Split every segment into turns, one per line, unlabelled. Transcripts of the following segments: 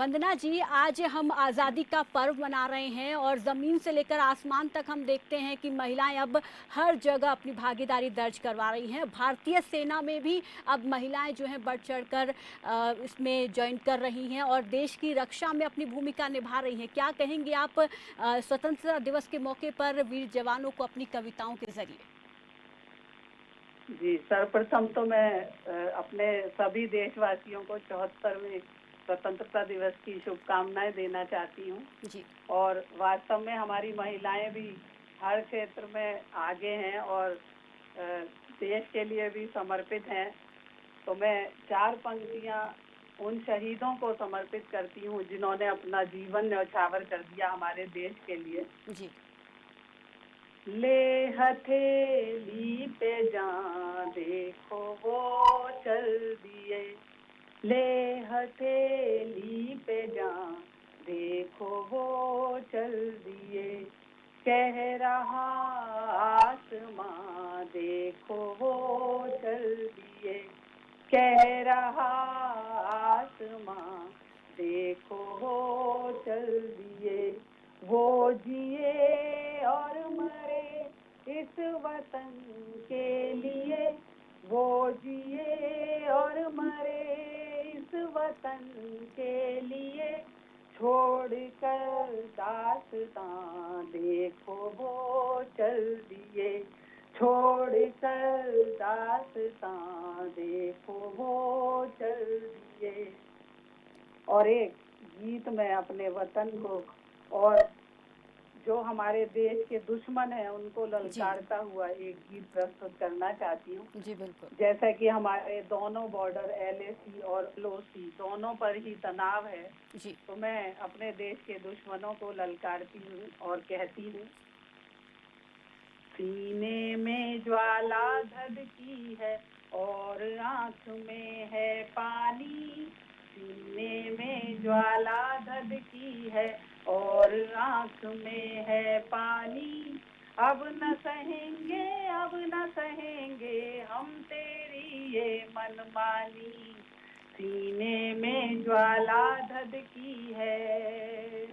वंदना जी, आज हम आज़ादी का पर्व मना रहे हैं और ज़मीन से लेकर आसमान तक हम देखते हैं कि महिलाएं अब हर जगह अपनी भागीदारी दर्ज करवा रही हैं। भारतीय सेना में भी अब महिलाएं जो हैं बढ़ चढ़कर इसमें ज्वाइन कर रही हैं और देश की रक्षा में अपनी भूमिका निभा रही हैं। क्या कहेंगे आप स्वतंत्रता दिवस के मौके पर वीर जवानों को अपनी कविताओं के जरिए?
जी, सर्वप्रथम तो मैं अपने सभी देशवासियों को 74वें स्वतंत्रता दिवस की शुभकामनाएं देना चाहती हूँ।
जी।
और वास्तव में हमारी महिलाएं भी हर क्षेत्र में आगे हैं और अ, देश के लिए भी समर्पित हैं। तो मैं 4 पंक्तियाँ उन शहीदों को समर्पित करती हूँ जिन्होंने अपना जीवन न्यौछावर कर दिया हमारे देश के लिए।
जी।
ले हथेली पे जान देखो वो चल दिए। ले हथेली पे जान देखो वो चल दिए। कह रहा आसमां देखो वो चल दिए। कह रहा आसमां देखो वो चल दिए। वो जिए और मरे इस वतन के लिए। वो जिए और मरे इस वतन के लिए। छोड़ कर दास्तां देखो वो चल दिए। छोड़ कर दास्तां देखो वो चल दिए। और एक गीत मैं अपने वतन को और जो हमारे देश के दुश्मन हैं उनको
जी।
ललकारता हुआ एक गीत प्रस्तुत करना चाहती हूँ।
जी बिल्कुल।
जैसा कि हमारे दोनों बॉर्डर एलएसी और एलओसी दोनों पर ही तनाव है,
जी।
तो मैं अपने देश के दुश्मनों को ललकारती हूँ और कहती हूँ, सीने में ज्वाला धधकी है और आँख में है पानी। सीने में ज्वाला धधकी है और आँख में है पानी। अब न सहेंगे, अब न सहेंगे हम तेरी ये मनमानी। सीने में ज्वाला धधकी है।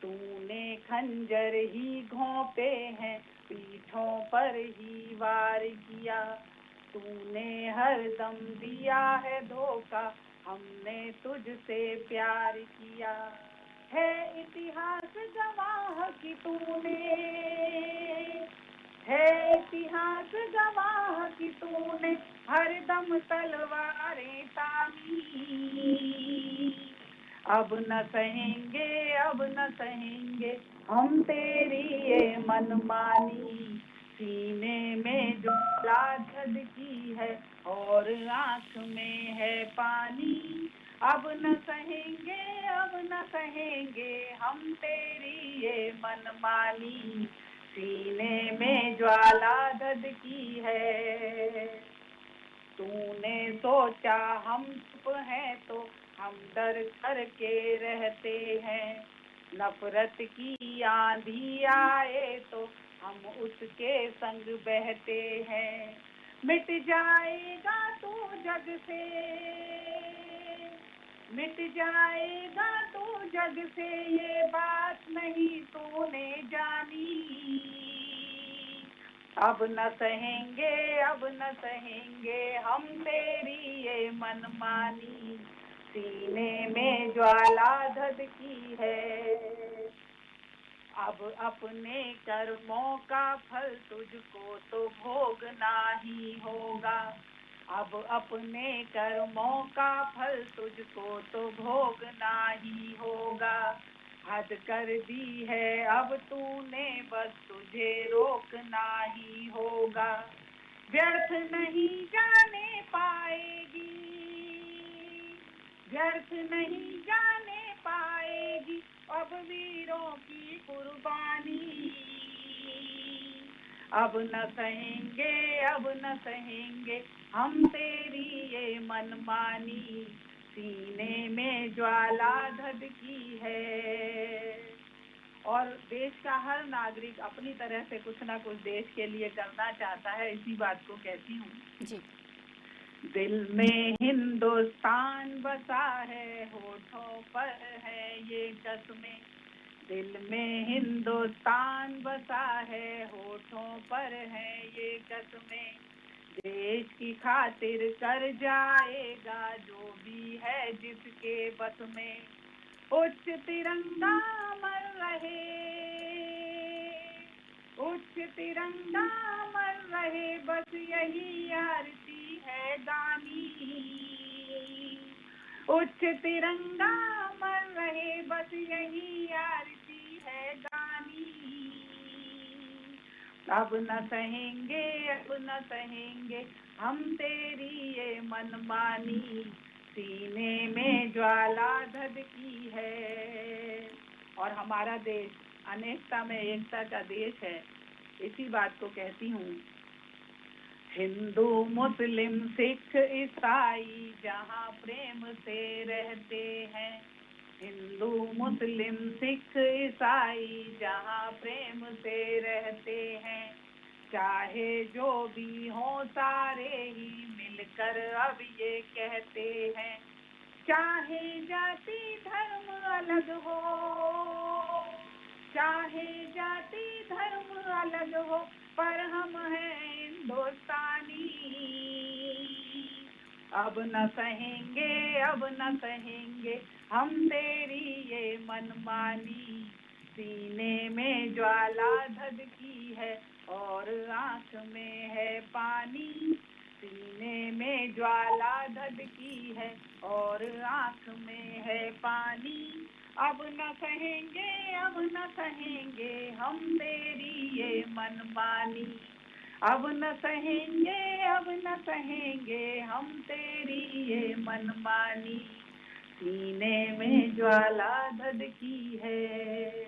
तूने खंजर ही घोंपे हैं, पीठों पर ही वार किया। तूने हर दम दिया है धोखा, हमने तुझसे प्यार किया। है इतिहास गवाह कि तूने, है इतिहास गवाह कि तूने हर दम तलवारें तानी। अब न सहेंगे, अब न सहेंगे हम तेरी ये मनमानी। सीने में ज्वाला धधकी है और आँख में है पानी। अब न सहेंगे, अब न सहेंगे हम तेरी ये मनमानी। सीने में ज्वाला धधकी है। तूने सोचा हम चुप हैं तो हम डर करके रहते हैं। नफरत की आंधी आए तो हम उसके संग बहते हैं। मिट जाएगा तू जग से, मिट जाएगा तू जग से ये बात नहीं तूने जानी। अब न सहेंगे, अब न सहेंगे हम तेरी ये मनमानी। सीने में ज्वाला धधकी है। अब अपने कर्मों का फल तुझको तो भोगना ही होगा। अब अपने कर्मों का फल तुझको तो भोगना ही होगा। हद कर दी है अब तूने, बस तुझे रोकना ही होगा। व्यर्थ नहीं जाने पाएगी, व्यर्थ नहीं जाने पाएगी अब वीरों की कुर्बानी। अब न सहेंगे, अब न सहेंगे हम तेरी ये मनमानी। सीने में ज्वाला धधकी है। और देश का हर नागरिक अपनी तरह से कुछ ना कुछ देश के लिए करना चाहता है, इसी बात को कहती हूँ।
जी।
दिल में हिंदुस्तान बसा है, होठों ये कसमें, दिल में हिंदुस्तान बसा है, होठों पर है ये कसमें, देश की खातिर कर जाएगा जो भी है जिसके बस में, उच्च तिरंगा अमर रहे, उच्च तिरंगा अमर रहे, बस यही आरती है गानी, उच्च तिरंगा अमर रहे, बस यही आरती है गानी। अब न सहेंगे, अब न सहेंगे हम तेरी ये मनमानी, सीने में ज्वाला धधकी है। और हमारा देश अनेकता में एकता का देश है, इसी बात को कहती हूँ। हिंदू मुस्लिम सिख ईसाई जहाँ प्रेम से रहते हैं, हिंदू मुस्लिम सिख ईसाई जहाँ प्रेम से रहते हैं, चाहे जो भी हो सारे ही मिलकर अब ये कहते हैं, चाहे जाति धर्म अलग हो, चाहे जाति धर्म अलग हो, पर हम हैं हिंदुस्तानी। अब न सहेंगे, अब न सहेंगे हम तेरी ये मनमानी, सीने में ज्वाला धधकी है और आँख में है पानी, सीने में ज्वाला धधकी है और आँख में है पानी। अब न सहेंगे, अब न सहेंगे हम तेरी ये मनमानी, अब न सहेंगे, अब न सहेंगे हम तेरी ये मनमानी, सीने में ज्वाला धधकी है।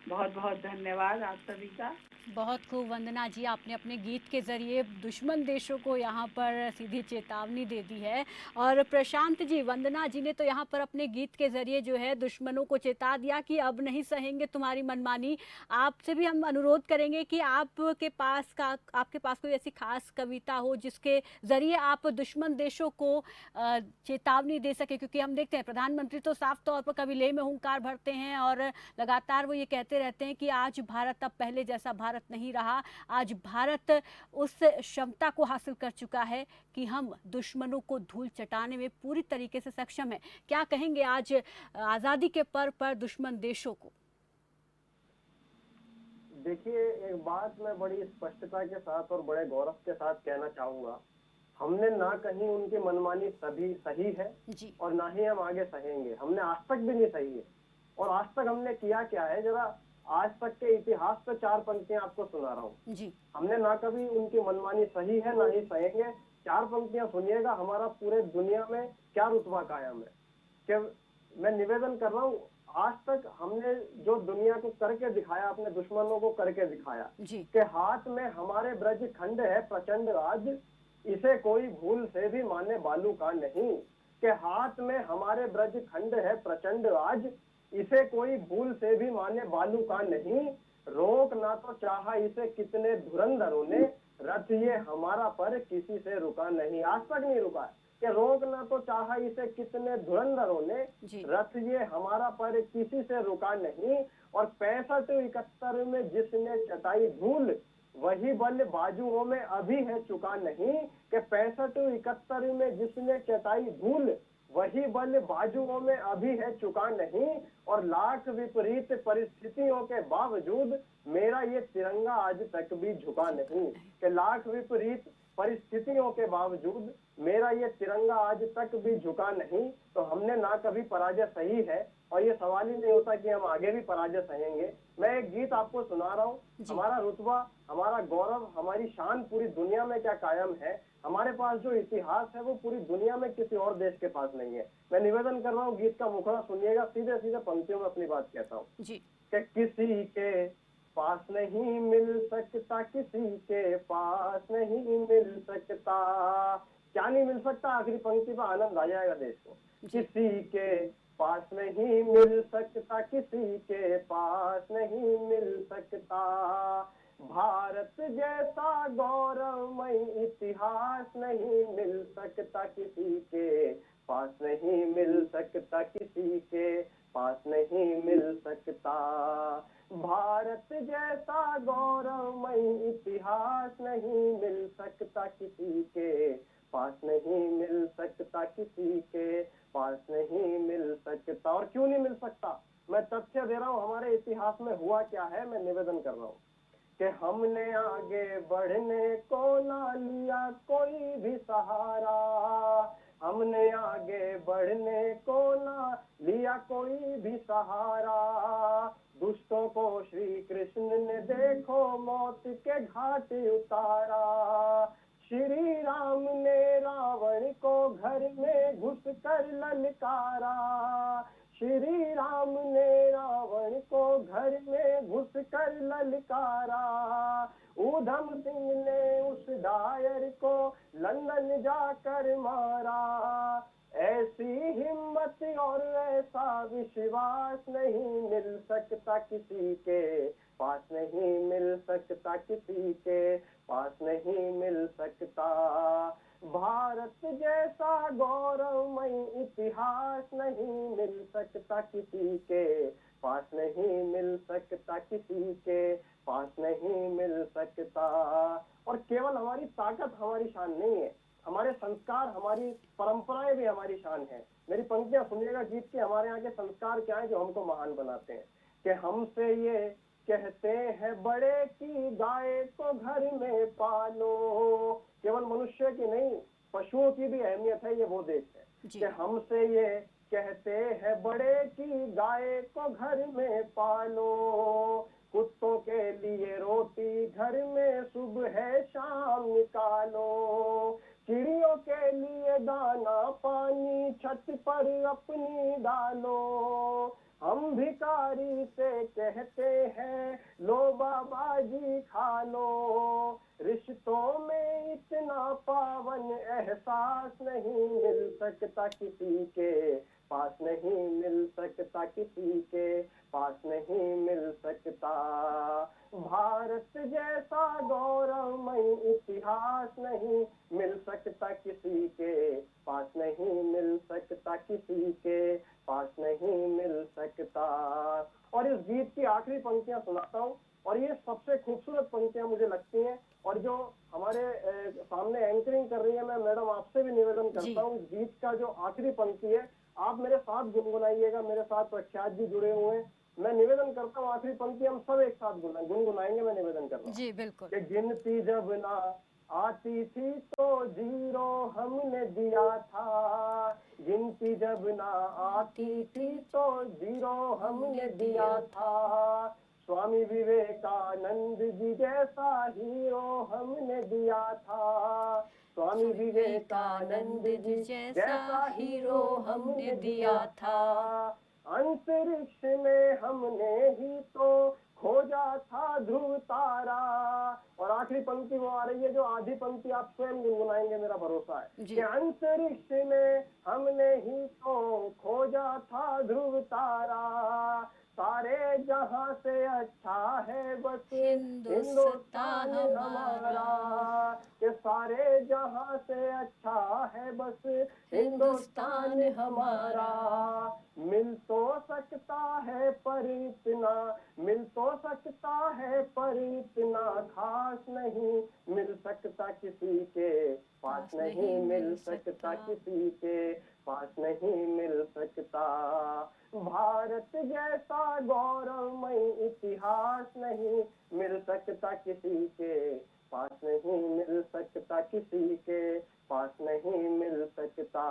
बहुत बहुत धन्यवाद आप सभी का।
बहुत खूब वंदना जी, आपने अपने गीत के ज़रिए दुश्मन देशों को यहाँ पर सीधी चेतावनी दे दी है। और प्रशांत जी, वंदना जी ने तो यहाँ पर अपने गीत के ज़रिए जो है दुश्मनों को चेता दिया कि अब नहीं सहेंगे तुम्हारी मनमानी। आपसे भी हम अनुरोध करेंगे कि आपके पास कोई ऐसी खास कविता हो जिसके ज़रिए आप दुश्मन देशों को चेतावनी दे सके, क्योंकि हम देखते हैं प्रधानमंत्री तो साफ तौर पर कभी लेह में हुंकार भरते हैं और लगातार वो ये कहते रहते हैं कि आज भारत अब पहले जैसा भारत नहीं रहा, आज भारत उस क्षमता को हासिल कर चुका है कि हम दुश्मनों को धूल चटाने में पूरी तरीके से सक्षम है। क्या कहेंगे आज आज़ादी के पर्व पर दुश्मन देशों को?
देखिए, एक बात मैं बड़ी स्पष्टता के साथ और बड़े गौरव के साथ कहना चाहूंगा, हमने ना कहीं उनकी मनमानी सभी सही है
जी।
और ना ही हम आगे सहेंगे। हमने आज तक भी नहीं सही है। और आज तक हमने किया क्या है, जरा आज तक के इतिहास पे 4 पंक्तियां आपको सुना रहा हूँ।
जी।
हमने ना कभी उनकी मनमानी सही है ना ही सहेंगे। 4 पंक्तियां सुनिएगा, हमारा पूरे दुनिया में क्या रुतबा कायम है। कि मैं निवेदन कर रहा हूँ, आज तक हमने जो दुनिया को करके दिखाया, अपने दुश्मनों को करके दिखाया कि हाथ में हमारे ब्रज खंड है प्रचंड राज, इसे कोई भूल से भी माने बालू का नहीं। कि हाथ में हमारे ब्रज खंड है प्रचंड राज, इसे कोई भूल से भी माने बालू का नहीं। रोक ना तो चाहा इसे कितने धुरंधरों ने, रथ ये हमारा पर किसी से रुका नहीं। आज तक नहीं रुका है। कि रोक ना तो चाहा इसे कितने धुरंधरों ने, रथ ये हमारा पर किसी से रुका नहीं। और 65-71 में जिसने चटाई धूल, वही बल बाजुओं में अभी है चुका नहीं। कि 65-71 में जिसने चटाई धूल, वही बल बाजुओं में अभी है चुका नहीं। और लाख विपरीत परिस्थितियों के बावजूद मेरा ये तिरंगा आज तक भी झुका नहीं। कि लाख विपरीत परिस्थितियों के बावजूद मेरा ये तिरंगा आज तक भी झुका नहीं। तो हमने ना कभी पराजय सही है और ये सवाल ही नहीं होता कि हम आगे भी पराजय सहेंगे। मैं एक गीत आपको सुना रहा हूँ। हमारा रुतबा, हमारा गौरव, हमारी शान पूरी दुनिया में क्या कायम है। हमारे पास जो इतिहास है वो पूरी दुनिया में किसी और देश के पास नहीं है। मैं निवेदन कर रहा हूँ, गीत का मुखड़ा सुनिएगा, सीधे सीधे पंक्तियों में अपनी बात कहता हूँ। कि किसी के पास नहीं मिल सकता, किसी के पास नहीं मिल सकता। क्या नहीं मिल सकता? आखिरी पंक्ति पर आनंद आ जाएगा देश को। किसी के पास नहीं मिल सकता, किसी के पास नहीं मिल सकता। भारत जैसा गौरवमय इतिहास नहीं मिल सकता, किसी के पास नहीं मिल सकता, किसी के पास नहीं मिल सकता। भारत जैसा गौरवमयी इतिहास नहीं मिल सकता किसी के पास, नहीं मिल सकता किसी के पास, नहीं मिल सकता। और क्यों नहीं मिल सकता? मैं तथ्य दे रहा हूँ, हमारे इतिहास में हुआ क्या है, मैं निवेदन कर रहा हूँ कि हमने आगे बढ़ने को ना लिया कोई भी सहारा, हमने आगे बढ़ने को ना लिया कोई भी सहारा। दुष्टों को श्री कृष्ण ने देखो मौत के घाट उतारा, श्री राम ने रावण को घर में घुस कर ललकारा, श्री राम ने रावण को घर में घुस कर ललकारा। ऊधम सिंह ने उस डायर को लंदन जाकर मारा। ऐसी हिम्मत और ऐसा विश्वास नहीं मिल सकता किसी के पास, नहीं मिल सकता किसी के पास, नहीं मिल सकता। भारत जैसा गौरवमयी इतिहास नहीं मिल सकता किसी के पास, नहीं मिल सकता किसी के पास, नहीं मिल सकता। और केवल हमारी ताकत हमारी शान नहीं है, हमारे संस्कार, हमारी परंपराएं भी हमारी शान है। मेरी पंक्तियां सुनिएगा गीत के, हमारे यहाँ के संस्कार क्या है जो हमको महान बनाते हैं। कि हमसे ये कहते हैं बड़े की गाय को घर में पालो, केवल मनुष्य की नहीं पशुओं की भी अहमियत है, ये वो देश है। कि हमसे ये कहते हैं बड़े की गाय को घर में पालो, कुत्तों के लिए रोटी घर में सुबह शाम निकालो, चिड़ियों के लिए दाना पानी छत पर अपनी डालो। हम भिखारी से कहते हैं लो बाबा जी खा लो, रिश्तों में इतना पावन एहसास नहीं मिल सकता किसी के पास, नहीं मिल सकता किसी के पास, नहीं मिल सकता। भारत जैसा गौरवमयी इतिहास नहीं मिल सकता किसी के पास, नहीं मिल सकता किसी के पास, नहीं मिल सकता। और इस गीत की आखिरी पंक्तियां सुनाता हूँ, और ये सबसे खूबसूरत पंक्तियां मुझे लगती हैं, और जो हमारे सामने एंकरिंग कर रही है, मैं मैडम आपसे भी निवेदन करता हूँ, इस गीत का जो आखिरी पंक्ति है आप मेरे साथ गुनगुनाइएगा, मेरे साथ प्रख्यात जी जुड़े हुए हैं। मैं निवेदन करता हूँ, आखिरी पंक्ति हम सब एक साथ गुनगुनाएंगे। मैं निवेदन कर रहा हूँ
जी बिल्कुल।
कि गिनती जब ना आती थी तो जीरो हमने दिया था, गिनती जब ना आती थी तो जीरो हमने दिया था। स्वामी विवेकानंद जी जैसा हीरो हमने दिया था, स्वामी विवेकानंद जी जैसा हीरो हमने दिया था। अंतरिक्ष में हमने ही तो खोजा था ध्रुव तारा। और आखिरी पंक्ति वो आ रही है जो आधी पंक्ति आप स्वयं गुनगुनाएंगे, मेरा भरोसा है कि अंतरिक्ष में हमने ही तो खोजा था ध्रुव तारा। सारे जहां से अच्छा है बस हिंदुस्तान हमारा, कि सारे जहां से अच्छा है बस हिंदुस्तान हमारा। मिल तो सकता है पर इतना, मिल तो सकता है पर इतना खास नहीं मिल सकता किसी के पास, नहीं मिल सकता किसी के पास, नहीं मिल सकता। भारत जैसा गौरवमयी इतिहास नहीं मिल सकता किसी के पास, नहीं मिल सकता किसी के पास, नहीं मिल सकता।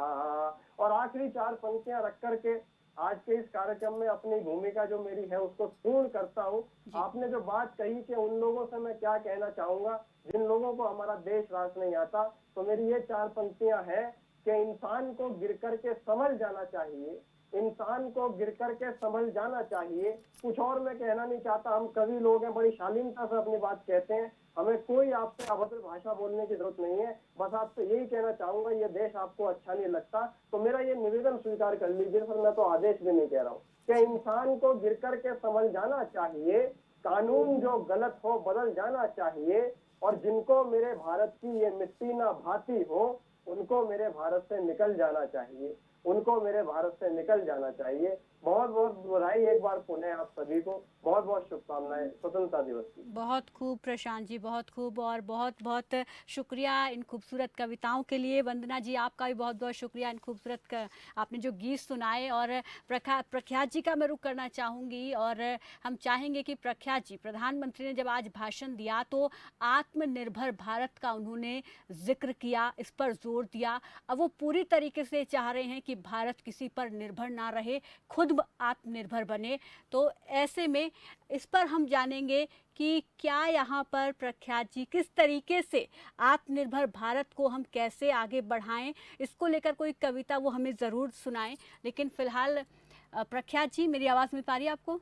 और आखिरी चार पंक्तियां रख करके आज के इस कार्यक्रम में अपनी भूमिका जो मेरी है उसको पूर्ण करता हूँ। आपने जो बात कही कि उन लोगों से मैं क्या कहना चाहूंगा जिन लोगों को हमारा देश राज नहीं आता, तो मेरी ये चार पंक्तियां हैं कि इंसान को गिर करके संभल जाना चाहिए, इंसान को गिर करके संभल जाना चाहिए। कुछ और मैं कहना नहीं चाहता, हम कवि लोग हैं, बड़ी शालीनता से अपनी बात कहते हैं, हमें कोई आपसे अभद्र भाषा बोलने की जरूरत नहीं है। बस आपसे यही कहना चाहूंगा, ये देश आपको अच्छा नहीं लगता तो मेरा ये निवेदन स्वीकार कर लीजिए, सर मैं तो आदेश भी नहीं कह रहा हूँ, कि इंसान को गिर करके संभल जाना चाहिए, कानून जो गलत हो बदल जाना चाहिए, और जिनको मेरे भारत की ये मिट्टी ना भाती हो उनको मेरे भारत से निकल जाना चाहिए, उनको मेरे भारत से निकल जाना चाहिए। बहुत बहुत बधाई एक बार पुनः आप सभी को, बहुत बहुत शुभकामनाएं स्वतंत्रता दिवस की।
बहुत खूब प्रशांत जी, बहुत खूब, और बहुत बहुत शुक्रिया इन खूबसूरत कविताओं के लिए। वंदना जी, आपका भी बहुत बहुत शुक्रिया इन खूबसूरत आपने जो गीत सुनाए। और प्रख्यात जी का मैं रुख करना चाहूँगी, और हम चाहेंगे कि प्रख्यात जी, प्रधानमंत्री ने जब आज भाषण दिया तो आत्मनिर्भर भारत का उन्होंने जिक्र किया, इस पर जोर दिया। अब वो पूरी तरीके से चाह रहे हैं कि भारत किसी पर निर्भर ना रहे, खुद आत्मनिर्भर बने। तो ऐसे में इस पर हम जानेंगे कि क्या यहाँ पर प्रख्यात जी किस तरीके से आत्मनिर्भर भारत को हम कैसे आगे बढ़ाएं, इसको लेकर कोई कविता वो हमें ज़रूर सुनाएं। लेकिन फिलहाल प्रख्यात जी, मेरी आवाज़ मिल पा रही है आपको?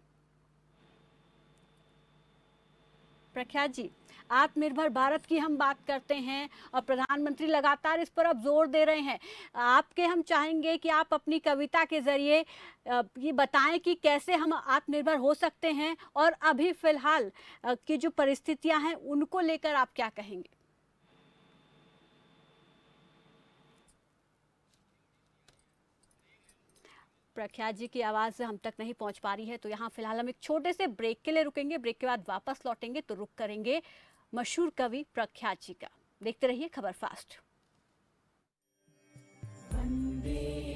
प्रख्यात जी, आत्मनिर्भर भारत की हम बात करते हैं और प्रधानमंत्री लगातार इस पर अब जोर दे रहे हैं। आपके हम चाहेंगे कि आप अपनी कविता के जरिए ये बताएं कि कैसे हम आत्मनिर्भर हो सकते हैं, और अभी फिलहाल की जो परिस्थितियां हैं उनको लेकर आप क्या कहेंगे? प्रख्यात जी की आवाज़ हम तक नहीं पहुंच पा रही है, तो यहाँ फिलहाल हम एक छोटे से ब्रेक के लिए रुकेंगे। ब्रेक के बाद वापस लौटेंगे तो रुक करेंगे मशहूर कवि प्रख्यात जी का। देखते रहिए खबर फास्ट।
वंदे